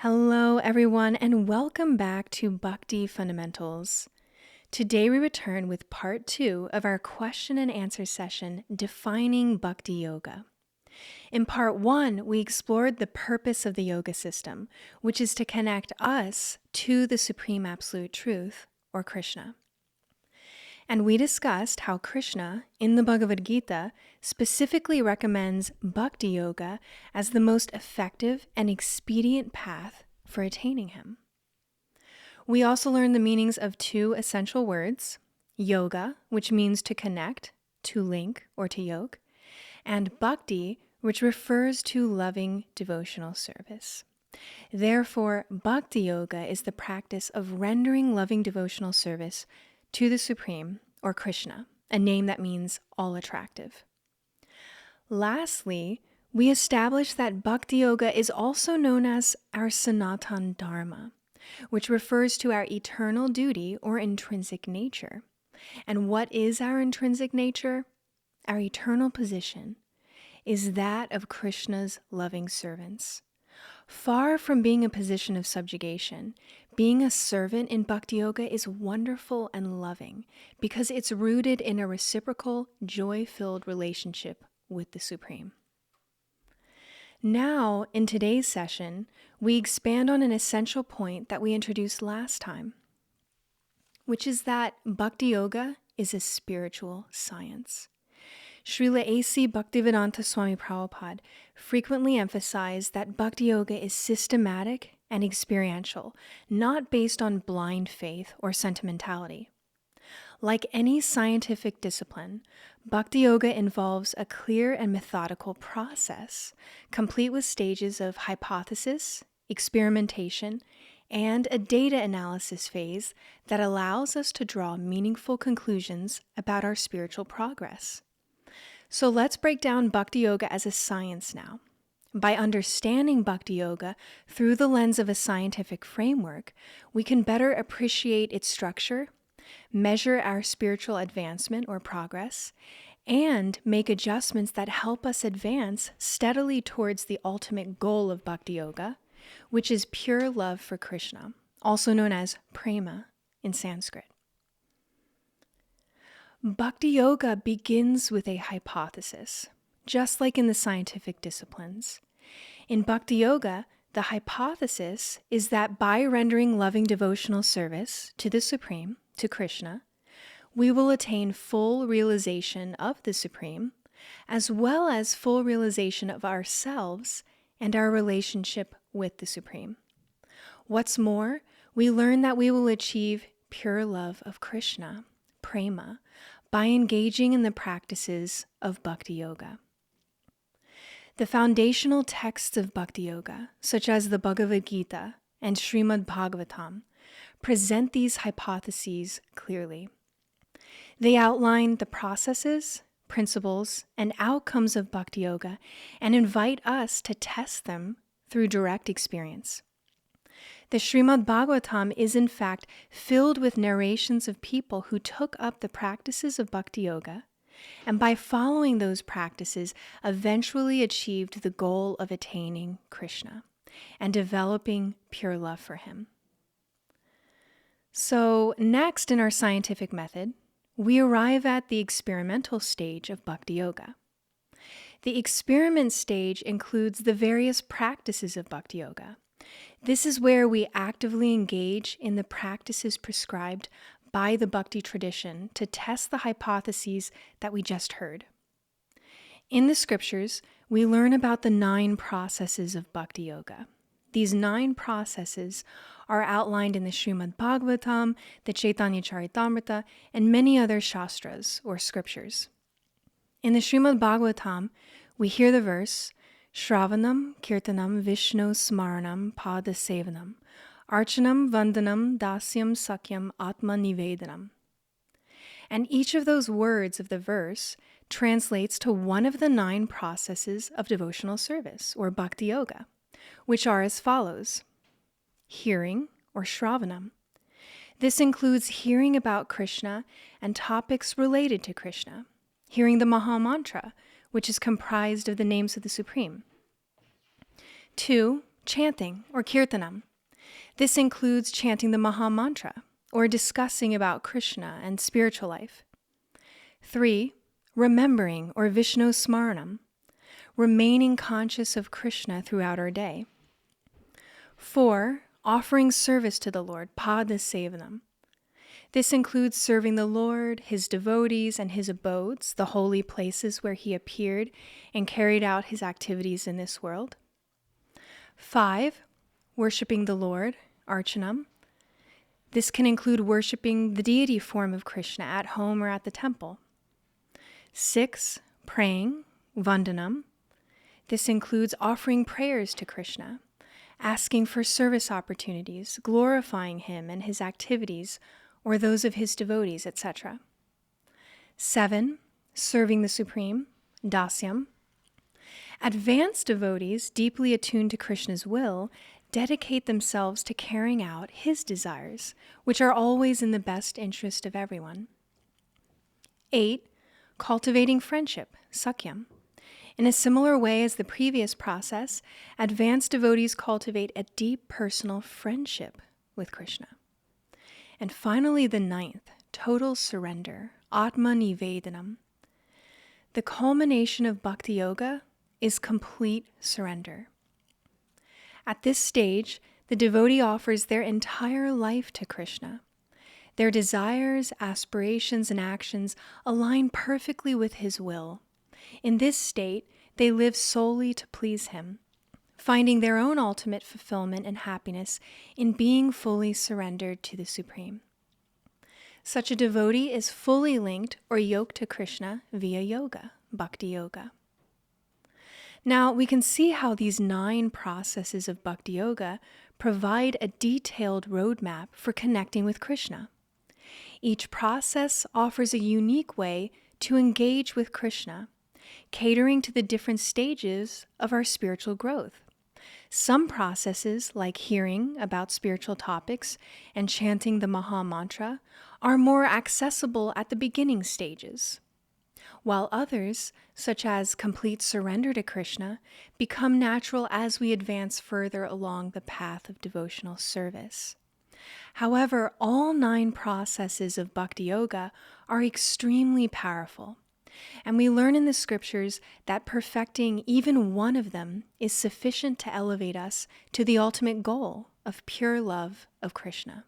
Hello, everyone, and welcome back to Bhakti Fundamentals. Today we return with part 2 of our question and answer session, Defining Bhakti Yoga. In part 1, we explored the purpose of the yoga system, which is to connect us to the Supreme Absolute Truth, or Krishna. And we discussed how Krishna, in the Bhagavad Gita, specifically recommends Bhakti Yoga as the most effective and expedient path for attaining him. We also learned the meanings of two essential words, yoga, which means to connect, to link, or to yoke, and bhakti, which refers to loving devotional service. Therefore, Bhakti Yoga is the practice of rendering loving devotional service to the Supreme, or Krishna, a name that means all attractive. Lastly, we established that Bhakti Yoga is also known as our Sanatan Dharma, which refers to our eternal duty or intrinsic nature. And what is our intrinsic nature? Our eternal position is that of Krishna's loving servants. Far from being a position of subjugation, being a servant in Bhakti Yoga is wonderful and loving because it's rooted in a reciprocal, joy-filled relationship with the Supreme. Now, in today's session, we expand on an essential point that we introduced last time, which is that Bhakti Yoga is a spiritual science. Srila A.C. Bhaktivedanta Swami Prabhupada frequently emphasized that Bhakti Yoga is systematic and experiential, not based on blind faith or sentimentality. Like any scientific discipline, Bhakti Yoga involves a clear and methodical process, complete with stages of hypothesis, experimentation, and a data analysis phase that allows us to draw meaningful conclusions about our spiritual progress. So let's break down Bhakti Yoga as a science now. By understanding Bhakti Yoga through the lens of a scientific framework, we can better appreciate its structure, measure our spiritual advancement or progress, and make adjustments that help us advance steadily towards the ultimate goal of Bhakti Yoga, which is pure love for Krishna, also known as prema in Sanskrit. Bhakti Yoga begins with a hypothesis, just like in the scientific disciplines. In Bhakti Yoga, the hypothesis is that by rendering loving devotional service to the Supreme, to Krishna, we will attain full realization of the Supreme, as well as full realization of ourselves and our relationship with the Supreme. What's more, we learn that we will achieve pure love of Krishna, prema, by engaging in the practices of Bhakti Yoga. The foundational texts of Bhakti Yoga, such as the Bhagavad Gita and Srimad Bhagavatam, present these hypotheses clearly. They outline the processes, principles, and outcomes of Bhakti Yoga and invite us to test them through direct experience. The Srimad Bhagavatam is in fact filled with narrations of people who took up the practices of Bhakti Yoga and by following those practices eventually achieved the goal of attaining Krishna and developing pure love for him. So next in our scientific method, we arrive at the experimental stage of Bhakti Yoga. The experiment stage includes the various practices of Bhakti Yoga. This is where we actively engage in the practices prescribed by the Bhakti tradition to test the hypotheses that we just heard. In the scriptures, we learn about the 9 processes of Bhakti Yoga. These 9 processes are outlined in the Srimad Bhagavatam, the Chaitanya Charitamrita, and many other shastras or scriptures. In the Srimad Bhagavatam, we hear the verse, Shravanam, Kirtanam, Vishnu, Smaranam, Pada Sevanam, Archanam, Vandanam, Dasyam, Sakyam, Atma Nivedanam. And each of those words of the verse translates to one of the 9 processes of devotional service, or Bhakti Yoga, which are as follows. Hearing, or Shravanam. This includes hearing about Krishna and topics related to Krishna. Hearing the Maha Mantra, which is comprised of the names of the Supreme. 2, Chanting, or kirtanam. This includes chanting the Maha Mantra, or discussing about Krishna and spiritual life. 3. Remembering, or Vishnu Smaranam, remaining conscious of Krishna throughout our day. 4. Offering service to the Lord, Padasevanam. This includes serving the Lord, his devotees, and his abodes, the holy places where he appeared and carried out his activities in this world. 5. Worshipping the Lord, Archanam. This can include worshiping the deity form of Krishna at home or at the temple. 6. Praying, Vandanam. This includes offering prayers to Krishna, asking for service opportunities, glorifying him and his activities, or those of his devotees, etc. 7. Serving the Supreme, Dasyam. Advanced devotees, deeply attuned to Krishna's will, dedicate themselves to carrying out his desires, which are always in the best interest of everyone. 8. Cultivating friendship, Sakyam. In a similar way as the previous process, advanced devotees cultivate a deep personal friendship with Krishna. And finally, the 9th, total surrender, Atma Nivedanam. The culmination of Bhakti Yoga is complete surrender. At this stage, the devotee offers their entire life to Krishna. Their desires, aspirations, and actions align perfectly with his will. In this state, they live solely to please him, finding their own ultimate fulfillment and happiness in being fully surrendered to the Supreme. Such a devotee is fully linked or yoked to Krishna via yoga, Bhakti Yoga. Now, we can see how these 9 processes of Bhakti Yoga provide a detailed roadmap for connecting with Krishna. Each process offers a unique way to engage with Krishna, catering to the different stages of our spiritual growth. Some processes, like hearing about spiritual topics and chanting the Maha Mantra, are more accessible at the beginning stages, while others, such as complete surrender to Krishna, become natural as we advance further along the path of devotional service. However, all 9 processes of Bhakti Yoga are extremely powerful, and we learn in the scriptures that perfecting even one of them is sufficient to elevate us to the ultimate goal of pure love of Krishna.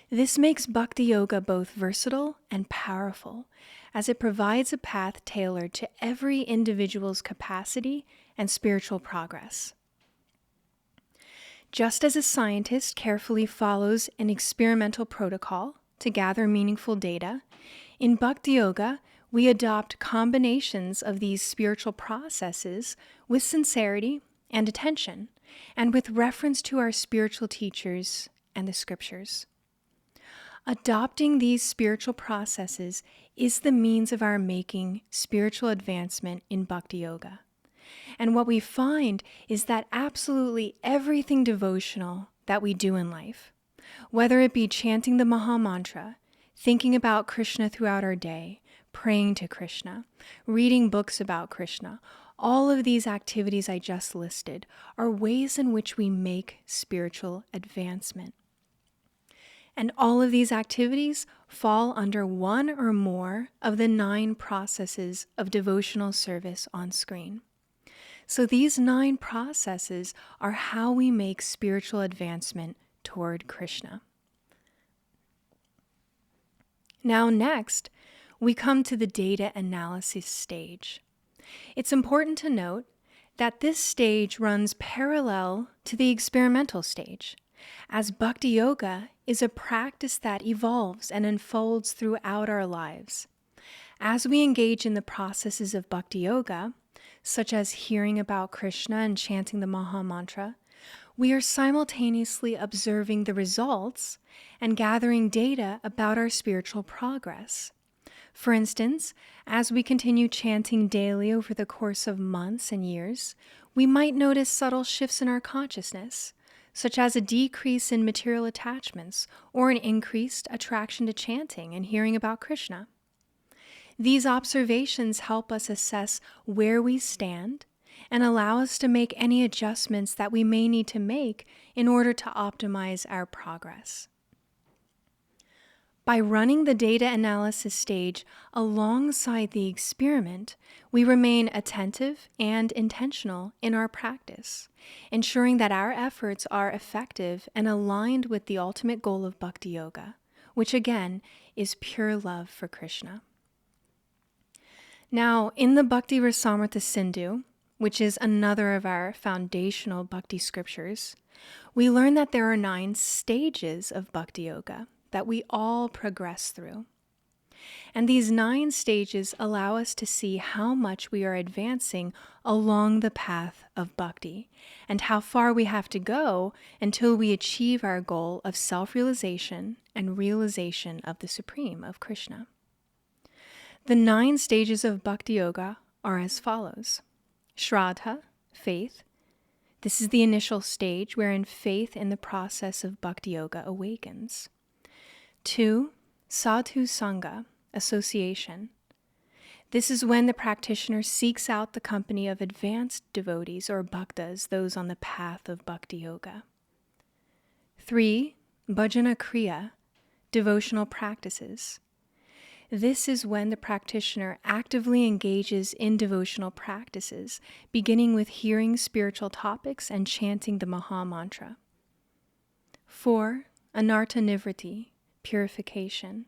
This makes Bhakti Yoga both versatile and powerful, as it provides a path tailored to every individual's capacity and spiritual progress. Just as a scientist carefully follows an experimental protocol to gather meaningful data, in Bhakti Yoga, we adopt combinations of these spiritual processes with sincerity and attention, and with reference to our spiritual teachers and the scriptures. Adopting these spiritual processes is the means of our making spiritual advancement in Bhakti Yoga. And what we find is that absolutely everything devotional that we do in life, whether it be chanting the Maha Mantra, thinking about Krishna throughout our day, praying to Krishna, reading books about Krishna, all of these activities I just listed are ways in which we make spiritual advancement. And all of these activities fall under one or more of the 9 processes of devotional service on screen. So these 9 processes are how we make spiritual advancement toward Krishna. Now next, we come to the data analysis stage. It's important to note that this stage runs parallel to the experimental stage, as Bhakti Yoga is a practice that evolves and unfolds throughout our lives. As we engage in the processes of Bhakti Yoga, such as hearing about Krishna and chanting the Maha Mantra, we are simultaneously observing the results and gathering data about our spiritual progress. For instance, as we continue chanting daily over the course of months and years, we might notice subtle shifts in our consciousness, such as a decrease in material attachments or an increased attraction to chanting and hearing about Krishna. These observations help us assess where we stand and allow us to make any adjustments that we may need to make in order to optimize our progress. By running the data analysis stage alongside the experiment, we remain attentive and intentional in our practice, ensuring that our efforts are effective and aligned with the ultimate goal of Bhakti Yoga, which again is pure love for Krishna. Now, in the Bhakti Rasamrita Sindhu, which is another of our foundational Bhakti scriptures, we learn that there are 9 stages of Bhakti Yoga that we all progress through. And these 9 stages allow us to see how much we are advancing along the path of bhakti and how far we have to go until we achieve our goal of self-realization and realization of the Supreme, of Krishna. The 9 stages of Bhakti Yoga are as follows. Shraddha, faith. This is the initial stage wherein faith in the process of Bhakti Yoga awakens. 2. Sadhu Sangha, association. This is when the practitioner seeks out the company of advanced devotees or bhaktas, those on the path of Bhakti Yoga. 3. Bhajana Kriya, devotional practices. This is when the practitioner actively engages in devotional practices, beginning with hearing spiritual topics and chanting the Maha Mantra. 4. Anartha Nivriti, purification.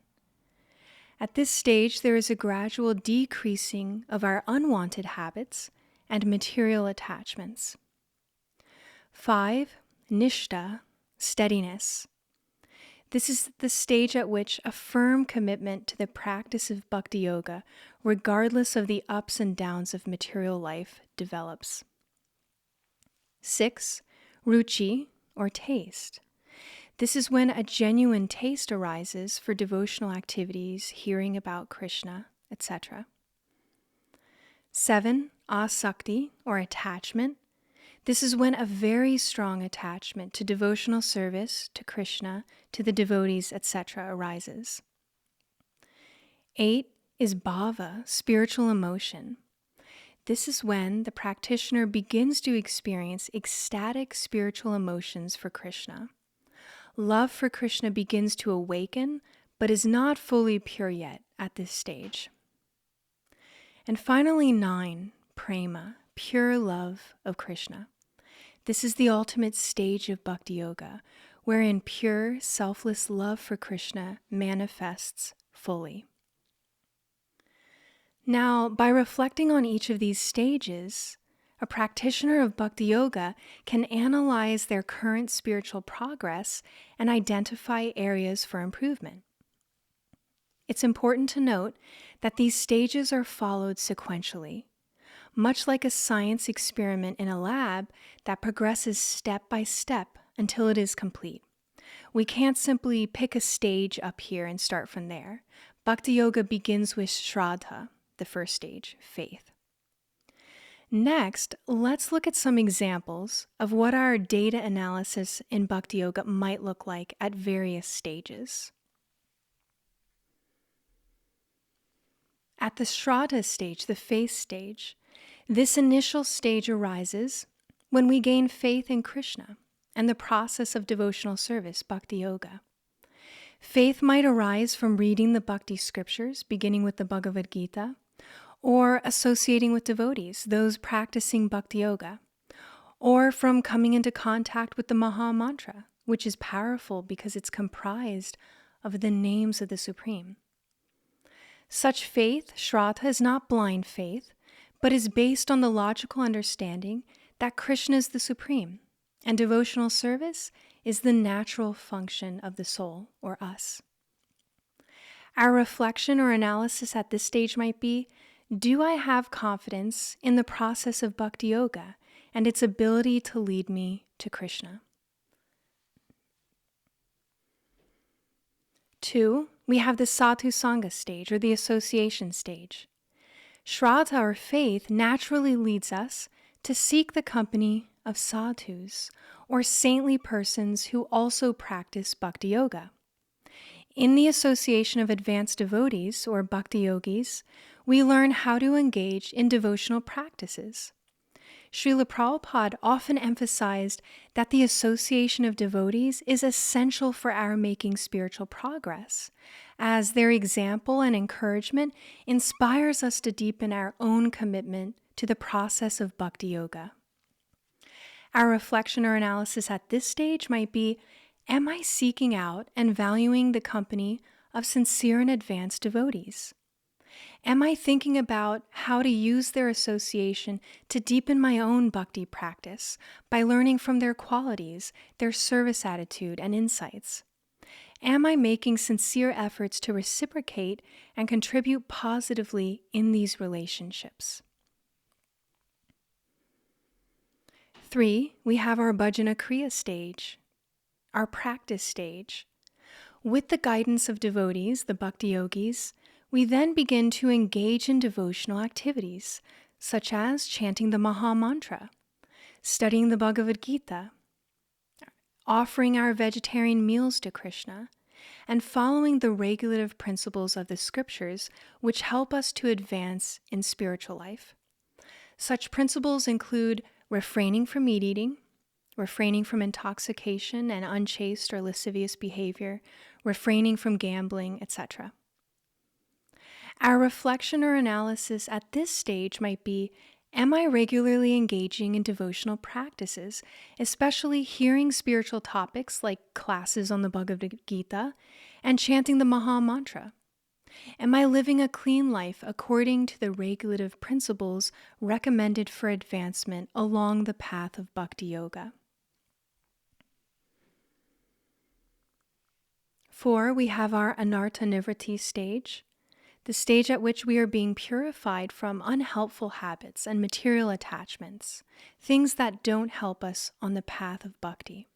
At this stage, there is a gradual decreasing of our unwanted habits and material attachments. 5. Nishta, steadiness. This is the stage at which a firm commitment to the practice of Bhakti Yoga, regardless of the ups and downs of material life, develops. 6. Ruchi, or taste. This is when a genuine taste arises for devotional activities, hearing about Krishna, etc. 7. Asakti, or attachment. This is when a very strong attachment to devotional service, to Krishna, to the devotees, etc. arises. 8 is bhava, spiritual emotion. This is when the practitioner begins to experience ecstatic spiritual emotions for Krishna. Love for Krishna begins to awaken, but is not fully pure yet at this stage. And finally, 9, prema, pure love of Krishna. This is the ultimate stage of Bhakti Yoga, wherein pure, selfless love for Krishna manifests fully. Now, by reflecting on each of these stages, a practitioner of Bhakti Yoga can analyze their current spiritual progress and identify areas for improvement. It's important to note that these stages are followed sequentially, much like a science experiment in a lab that progresses step by step until it is complete. We can't simply pick a stage up here and start from there. Bhakti Yoga begins with Shraddha, the first stage, faith. Next, let's look at some examples of what our data analysis in Bhakti Yoga might look like at various stages. At the Shraddha stage, the faith stage, this initial stage arises when we gain faith in Krishna and the process of devotional service, Bhakti Yoga. Faith might arise from reading the Bhakti scriptures, beginning with the Bhagavad Gita, or associating with devotees, those practicing Bhakti Yoga, or from coming into contact with the Maha Mantra, which is powerful because it's comprised of the names of the Supreme. Such faith, Shraddha, is not blind faith, but is based on the logical understanding that Krishna is the Supreme, and devotional service is the natural function of the soul, or us. Our reflection or analysis at this stage might be, do I have confidence in the process of Bhakti Yoga and its ability to lead me to Krishna? 2, we have the Sadhu Sangha stage, or the association stage. Shraddha, or faith, naturally leads us to seek the company of sadhus, or saintly persons who also practice Bhakti Yoga. In the association of advanced devotees, or bhakti yogis, we learn how to engage in devotional practices. Srila Prabhupada often emphasized that the association of devotees is essential for our making spiritual progress, as their example and encouragement inspires us to deepen our own commitment to the process of Bhakti Yoga. Our reflection or analysis at this stage might be, am I seeking out and valuing the company of sincere and advanced devotees? Am I thinking about how to use their association to deepen my own bhakti practice by learning from their qualities, their service attitude, and insights? Am I making sincere efforts to reciprocate and contribute positively in these relationships? 3, we have our bhajana kriya stage, our practice stage. With the guidance of devotees, the bhakti yogis, we then begin to engage in devotional activities, such as chanting the Maha Mantra, studying the Bhagavad Gita, offering our vegetarian meals to Krishna, and following the regulative principles of the scriptures, which help us to advance in spiritual life. Such principles include refraining from meat eating, refraining from intoxication and unchaste or lascivious behavior, refraining from gambling, etc. Our reflection or analysis at this stage might be, am I regularly engaging in devotional practices, especially hearing spiritual topics like classes on the Bhagavad Gita and chanting the Maha Mantra? Am I living a clean life according to the regulative principles recommended for advancement along the path of Bhakti Yoga? 4, we have our anartha nivritti stage, the stage at which we are being purified from unhelpful habits and material attachments, things that don't help us on the path of bhakti.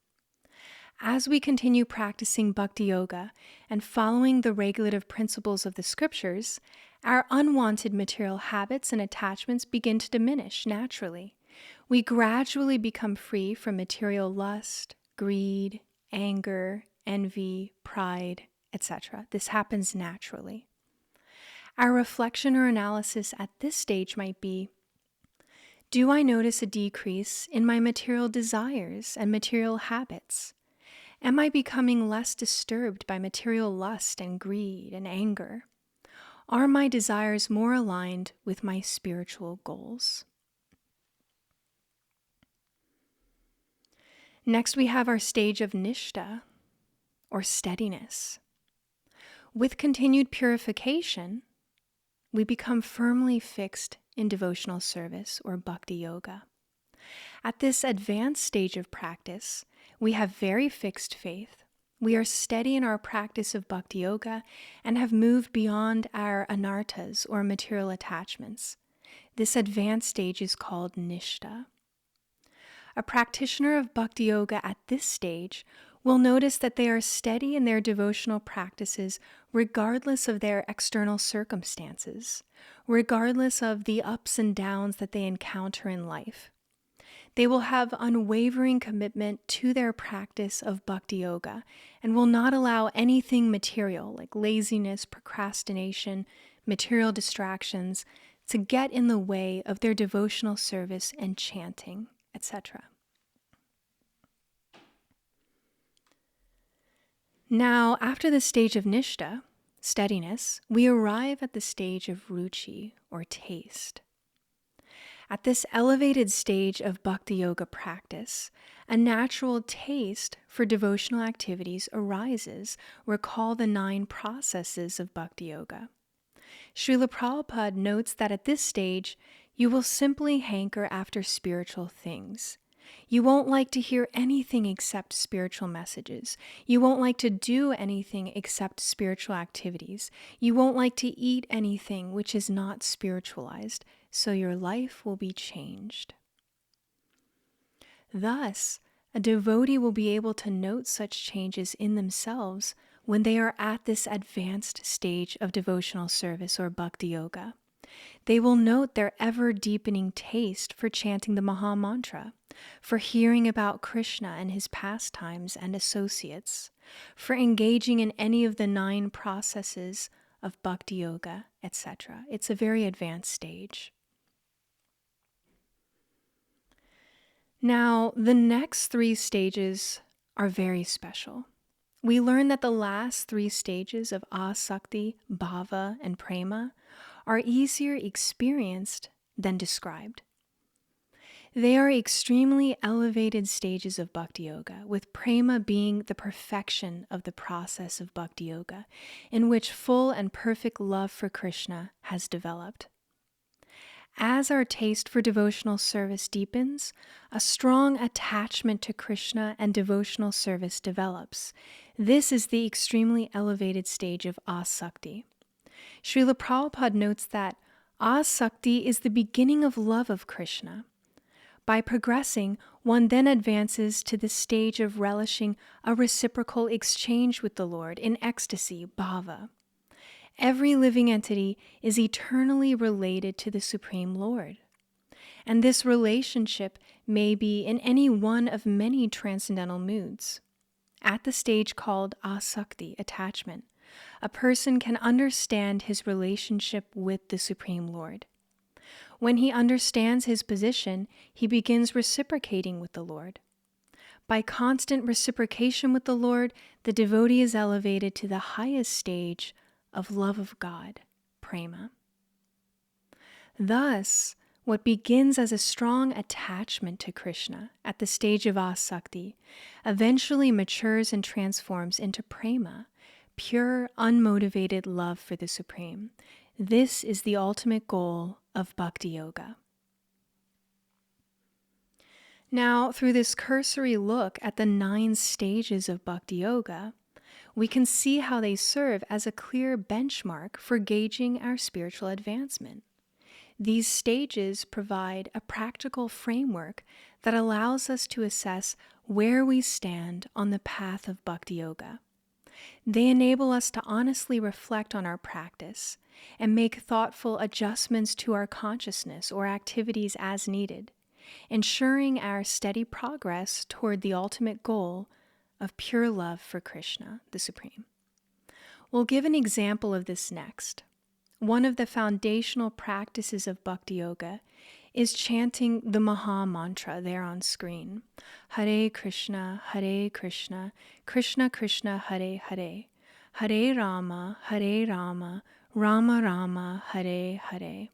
As we continue practicing Bhakti Yoga and following the regulative principles of the scriptures, our unwanted material habits and attachments begin to diminish naturally. We gradually become free from material lust, greed, anger, envy, pride, etc. This happens naturally. Our reflection or analysis at this stage might be, do I notice a decrease in my material desires and material habits? Am I becoming less disturbed by material lust and greed and anger? Are my desires more aligned with my spiritual goals? Next, we have our stage of nishtha, or steadiness. With continued purification, we become firmly fixed in devotional service or bhakti yoga. At this advanced stage of practice, we have very fixed faith. We are steady in our practice of bhakti yoga and have moved beyond our anarthas or material attachments. This advanced stage is called nishtha. A practitioner of bhakti yoga at this stage will notice that they are steady in their devotional practices regardless of their external circumstances, regardless of the ups and downs that they encounter in life. They will have unwavering commitment to their practice of bhakti yoga and will not allow anything material like laziness, procrastination, material distractions to get in the way of their devotional service and chanting, etc. Now, after the stage of nishtha, steadiness, we arrive at the stage of ruchi, or taste. At this elevated stage of bhakti yoga practice, a natural taste for devotional activities arises. Recall the 9 processes of bhakti yoga. Srila Prabhupada notes that at this stage, you will simply hanker after spiritual things. You won't like to hear anything except spiritual messages. You won't like to do anything except spiritual activities. You won't like to eat anything which is not spiritualized, so your life will be changed. Thus, a devotee will be able to note such changes in themselves when they are at this advanced stage of devotional service or bhakti yoga. They will note their ever-deepening taste for chanting the Maha Mantra, for hearing about Krishna and his pastimes and associates, for engaging in any of the 9 processes of bhakti yoga, etc. It's a very advanced stage. Now, the next 3 stages are very special. We learn that the last 3 stages of asakti, bhava, and prema are easier experienced than described. They are extremely elevated stages of Bhakti Yoga, with prema being the perfection of the process of Bhakti Yoga, in which full and perfect love for Krishna has developed. As our taste for devotional service deepens, a strong attachment to Krishna and devotional service develops. This is the extremely elevated stage of asakti. Srila Prabhupada notes that asakti is the beginning of love of Krishna. By progressing, one then advances to the stage of relishing a reciprocal exchange with the Lord in ecstasy, bhava. Every living entity is eternally related to the Supreme Lord. And this relationship may be in any one of many transcendental moods. At the stage called asakti, attachment, a person can understand his relationship with the Supreme Lord. When he understands his position, he begins reciprocating with the Lord. By constant reciprocation with the Lord, the devotee is elevated to the highest stage of love of God, prema. Thus, what begins as a strong attachment to Krishna at the stage of asakti eventually matures and transforms into prema, pure, unmotivated love for the Supreme. This is the ultimate goal of Bhakti Yoga. Now, through this cursory look at the 9 stages of Bhakti Yoga, we can see how they serve as a clear benchmark for gauging our spiritual advancement. These stages provide a practical framework that allows us to assess where we stand on the path of Bhakti Yoga. They enable us to honestly reflect on our practice and make thoughtful adjustments to our consciousness or activities as needed, ensuring our steady progress toward the ultimate goal of pure love for Krishna, the Supreme. We'll give an example of this next. One of the foundational practices of Bhakti Yoga is chanting the Maha Mantra there on screen. Hare Krishna, Krishna Krishna, Hare Hare. Hare Rama, Rama Rama, Hare Hare.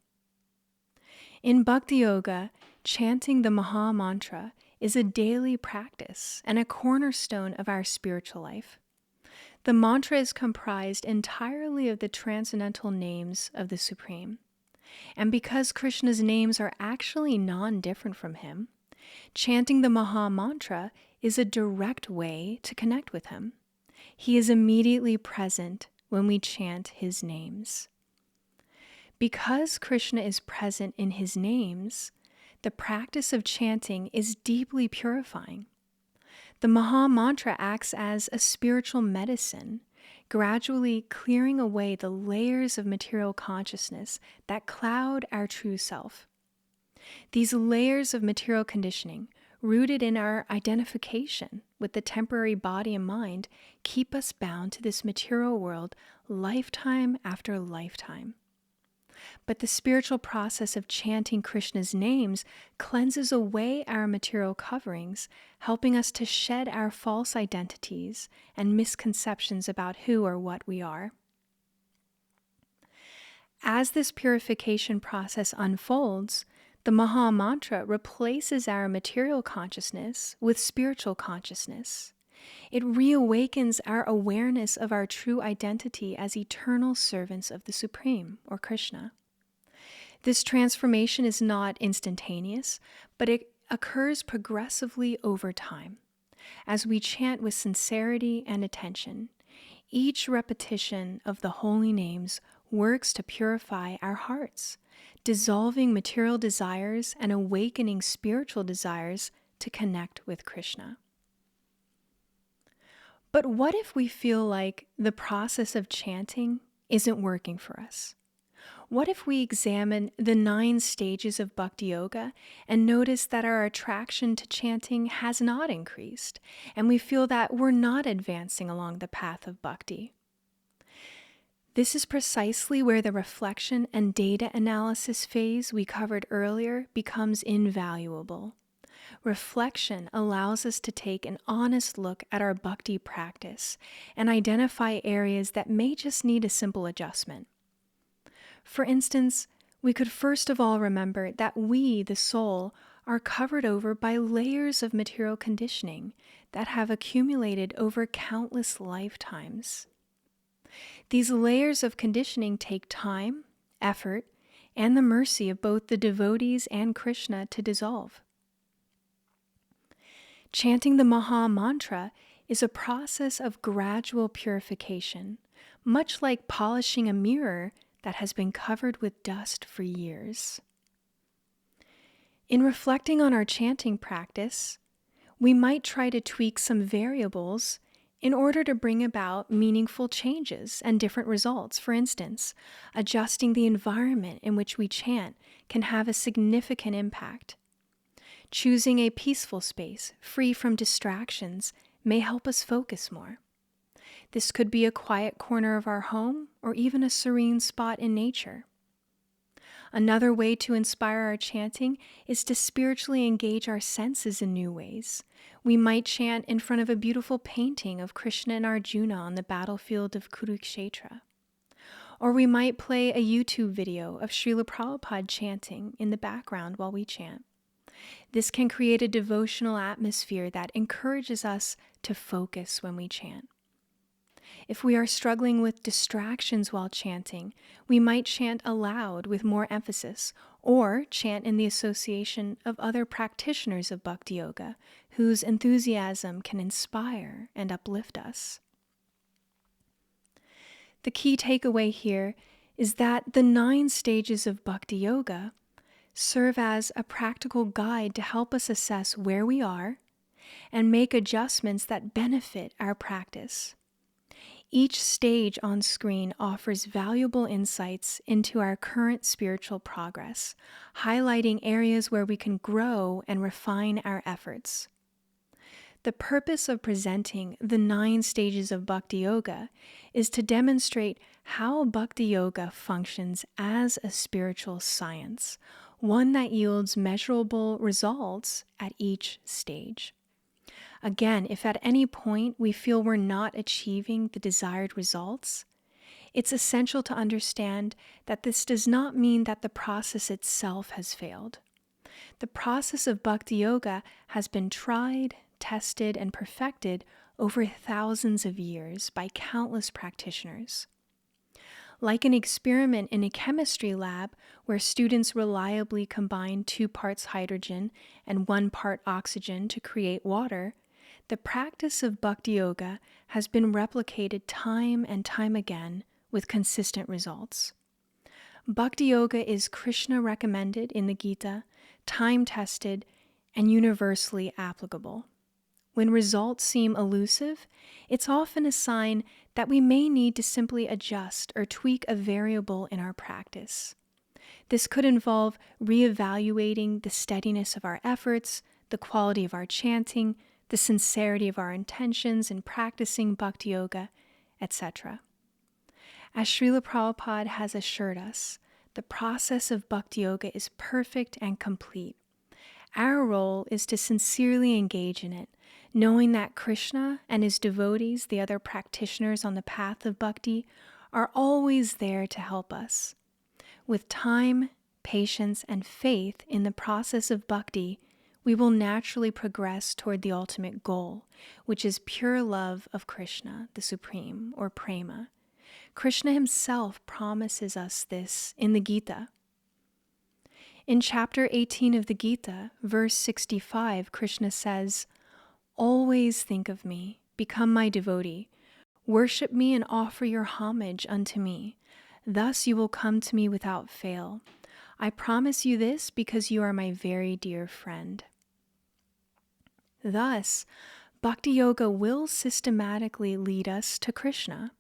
In Bhakti Yoga, chanting the Maha Mantra is a daily practice and a cornerstone of our spiritual life. The mantra is comprised entirely of the transcendental names of the Supreme. And because Krishna's names are actually non-different from him, chanting the Maha Mantra is a direct way to connect with him. He is immediately present when we chant his names. Because Krishna is present in his names, the practice of chanting is deeply purifying. The Maha Mantra acts as a spiritual medicine, gradually clearing away the layers of material consciousness that cloud our true self. These layers of material conditioning, rooted in our identification with the temporary body and mind, keep us bound to this material world lifetime after lifetime. But the spiritual process of chanting Krishna's names cleanses away our material coverings, helping us to shed our false identities and misconceptions about who or what we are. As this purification process unfolds, the Maha Mantra replaces our material consciousness with spiritual consciousness. It reawakens our awareness of our true identity as eternal servants of the Supreme, or Krishna. This transformation is not instantaneous, but it occurs progressively over time. As we chant with sincerity and attention, each repetition of the holy names works to purify our hearts, dissolving material desires and awakening spiritual desires to connect with Krishna. But what if we feel like the process of chanting isn't working for us? What if we examine the 9 stages of Bhakti Yoga and notice that our attraction to chanting has not increased, and we feel that we're not advancing along the path of bhakti? This is precisely where the reflection and data analysis phase we covered earlier becomes invaluable. Reflection allows us to take an honest look at our bhakti practice and identify areas that may just need a simple adjustment. For instance, we could first of all remember that we, the soul, are covered over by layers of material conditioning that have accumulated over countless lifetimes. These layers of conditioning take time, effort, and the mercy of both the devotees and Krishna to dissolve. Chanting the Maha Mantra is a process of gradual purification, much like polishing a mirror that has been covered with dust for years. In reflecting on our chanting practice, we might try to tweak some variables in order to bring about meaningful changes and different results. For instance, adjusting the environment in which we chant can have a significant impact. Choosing a peaceful space, free from distractions, may help us focus more. This could be a quiet corner of our home or even a serene spot in nature. Another way to inspire our chanting is to spiritually engage our senses in new ways. We might chant in front of a beautiful painting of Krishna and Arjuna on the battlefield of Kurukshetra. Or we might play a YouTube video of Srila Prabhupada chanting in the background while we chant. This can create a devotional atmosphere that encourages us to focus when we chant. If we are struggling with distractions while chanting, we might chant aloud with more emphasis, or chant in the association of other practitioners of Bhakti Yoga, whose enthusiasm can inspire and uplift us. The key takeaway here is that the 9 stages of Bhakti Yoga serve as a practical guide to help us assess where we are and make adjustments that benefit our practice. Each stage on screen offers valuable insights into our current spiritual progress, highlighting areas where we can grow and refine our efforts. The purpose of presenting the 9 stages of Bhakti Yoga is to demonstrate how Bhakti Yoga functions as a spiritual science, one that yields measurable results at each stage. Again, if at any point we feel we're not achieving the desired results, it's essential to understand that this does not mean that the process itself has failed. The process of Bhakti Yoga has been tried, tested, and perfected over thousands of years by countless practitioners. Like an experiment in a chemistry lab where students reliably combine 2 parts hydrogen and 1 part oxygen to create water, the practice of Bhakti Yoga has been replicated time and time again with consistent results. Bhakti Yoga is Krishna recommended in the Gita, time-tested, and universally applicable. When results seem elusive, it's often a sign that we may need to simply adjust or tweak a variable in our practice. This could involve reevaluating the steadiness of our efforts, the quality of our chanting, the sincerity of our intentions in practicing Bhakti Yoga, etc. As Srila Prabhupada has assured us, the process of Bhakti Yoga is perfect and complete. Our role is to sincerely engage in it, knowing that Krishna and his devotees, the other practitioners on the path of bhakti, are always there to help us. With time, patience, and faith in the process of bhakti, we will naturally progress toward the ultimate goal, which is pure love of Krishna, the Supreme, or prema. Krishna himself promises us this in the Gita. In chapter 18 of the Gita, verse 65, Krishna says, "Always think of me, become my devotee, worship me and offer your homage unto me. Thus you will come to me without fail. I promise you this because you are my very dear friend." Thus, Bhakti Yoga will systematically lead us to Krishna.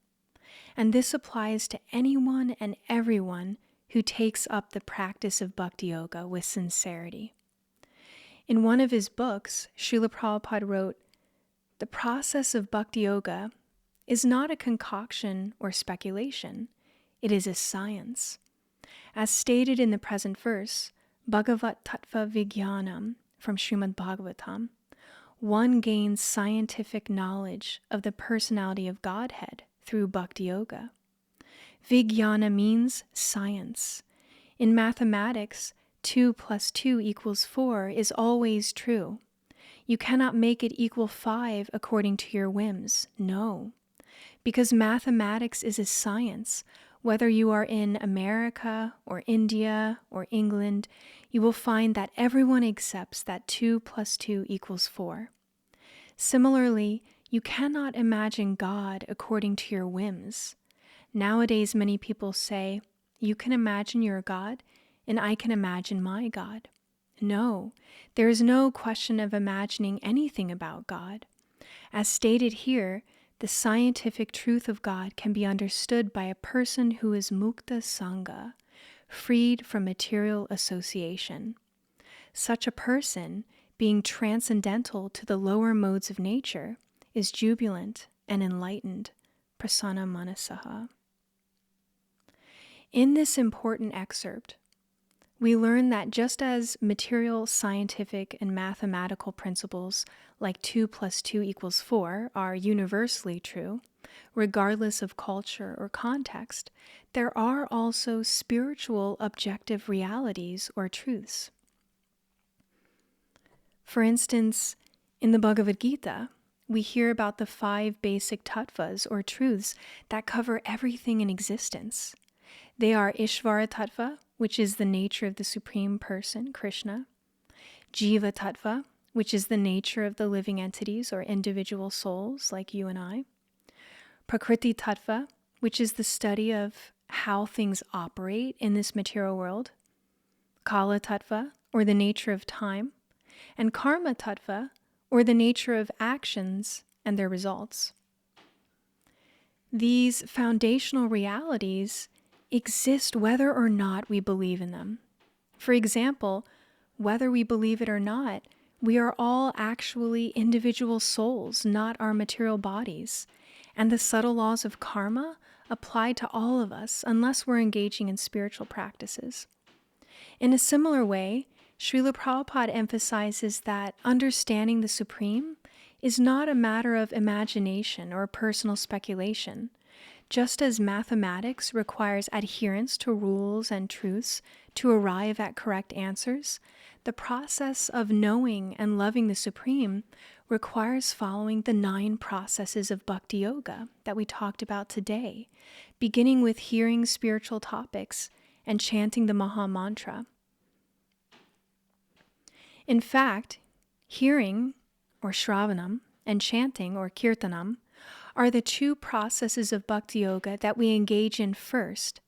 And this applies to anyone and everyone who takes up the practice of Bhakti Yoga with sincerity. In one of his books, Srila Prabhupada wrote, "The process of Bhakti Yoga is not a concoction or speculation. It is a science. As stated in the present verse, Bhagavat Tattva Vijnanam, from Srimad Bhagavatam, one gains scientific knowledge of the personality of Godhead through Bhakti Yoga. Vijnana means science. In mathematics, 2 plus 2 equals 4 is always true. You cannot make it equal 5 according to your whims. No. Because mathematics is a science. Whether you are in America or India or England, you will find that everyone accepts that 2 plus 2 equals 4. Similarly, you cannot imagine God according to your whims. Nowadays, many people say, you can imagine your God, and I can imagine my God. No, there is no question of imagining anything about God. As stated here, the scientific truth of God can be understood by a person who is mukta sangha, freed from material association. Such a person, being transcendental to the lower modes of nature, is jubilant and enlightened, prasanna manasaha. In this important excerpt, we learn that just as material, scientific, and mathematical principles like 2 plus 2 equals 4 are universally true, regardless of culture or context, there are also spiritual objective realities or truths. For instance, in the Bhagavad Gita, we hear about the 5 basic tattvas or truths that cover everything in existence. They are Ishvara tattva, which is the nature of the Supreme Person, Krishna; Jiva tattva, which is the nature of the living entities or individual souls like you and I; Prakriti tattva, which is the study of how things operate in this material world; Kala tattva, or the nature of time; and Karma tattva, or the nature of actions and their results. These foundational realities exist whether or not we believe in them. For example, whether we believe it or not, we are all actually individual souls, not our material bodies. And the subtle laws of karma apply to all of us unless we're engaging in spiritual practices. In a similar way, Srila Prabhupada emphasizes that understanding the Supreme is not a matter of imagination or personal speculation. Just as mathematics requires adherence to rules and truths to arrive at correct answers, the process of knowing and loving the Supreme requires following the 9 processes of Bhakti Yoga that we talked about today, beginning with hearing spiritual topics and chanting the Maha Mantra. In fact, hearing, or Shravanam, and chanting, or Kirtanam, are the 2 processes of Bhakti Yoga that we engage in first,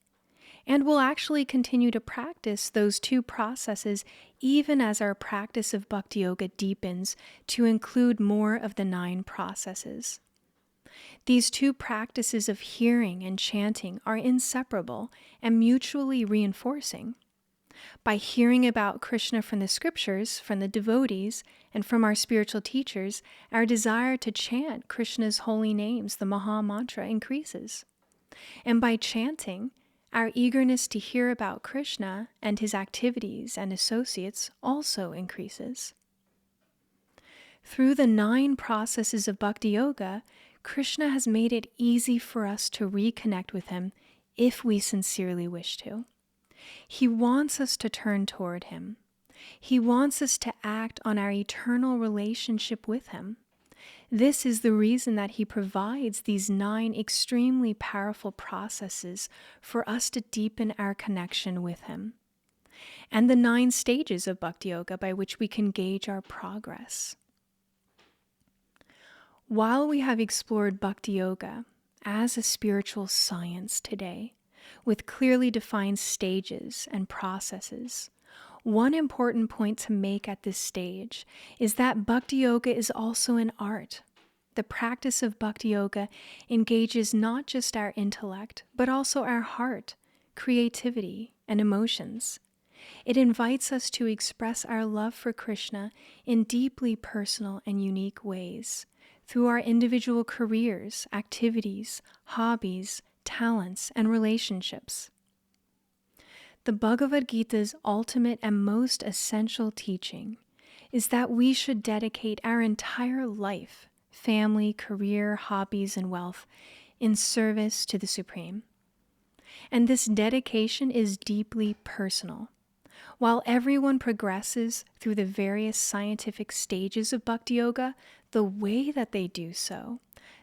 and we'll actually continue to practice those 2 processes even as our practice of Bhakti Yoga deepens to include more of the 9 processes. These 2 practices of hearing and chanting are inseparable and mutually reinforcing. By hearing about Krishna from the scriptures, from the devotees, and from our spiritual teachers, our desire to chant Krishna's holy names, the Maha Mantra, increases. And by chanting, our eagerness to hear about Krishna and his activities and associates also increases. Through the 9 processes of Bhakti Yoga, Krishna has made it easy for us to reconnect with him if we sincerely wish to. He wants us to turn toward him. He wants us to act on our eternal relationship with him. This is the reason that he provides these 9 extremely powerful processes for us to deepen our connection with him, and the 9 stages of Bhakti Yoga by which we can gauge our progress. While we have explored Bhakti Yoga as a spiritual science today, with clearly defined stages and processes, one important point to make at this stage is that Bhakti Yoga is also an art. The practice of Bhakti Yoga engages not just our intellect, but also our heart, creativity, and emotions. It invites us to express our love for Krishna in deeply personal and unique ways, through our individual careers, activities, hobbies, talents, and relationships. The Bhagavad Gita's ultimate and most essential teaching is that we should dedicate our entire life, family, career, hobbies, and wealth in service to the Supreme. And this dedication is deeply personal. While everyone progresses through the various scientific stages of Bhakti Yoga, the way that they do so,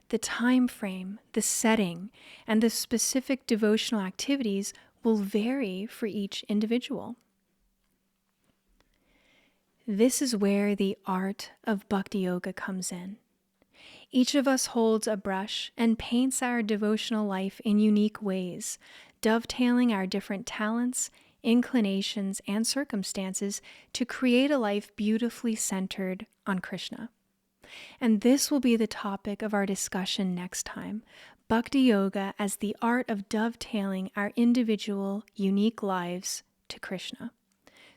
the time frame, the setting, and the specific devotional activities will vary for each individual. This is where the art of Bhakti Yoga comes in. Each of us holds a brush and paints our devotional life in unique ways, dovetailing our different talents, inclinations, and circumstances to create a life beautifully centered on Krishna. And this will be the topic of our discussion next time, Bhakti Yoga as the art of dovetailing our individual, unique lives to Krishna.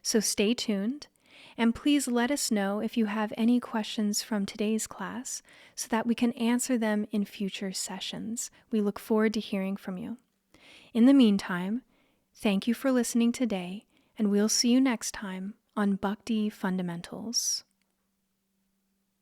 So stay tuned, and please let us know if you have any questions from today's class so that we can answer them in future sessions. We look forward to hearing from you. In the meantime, thank you for listening today, and we'll see you next time on Bhakti Fundamentals.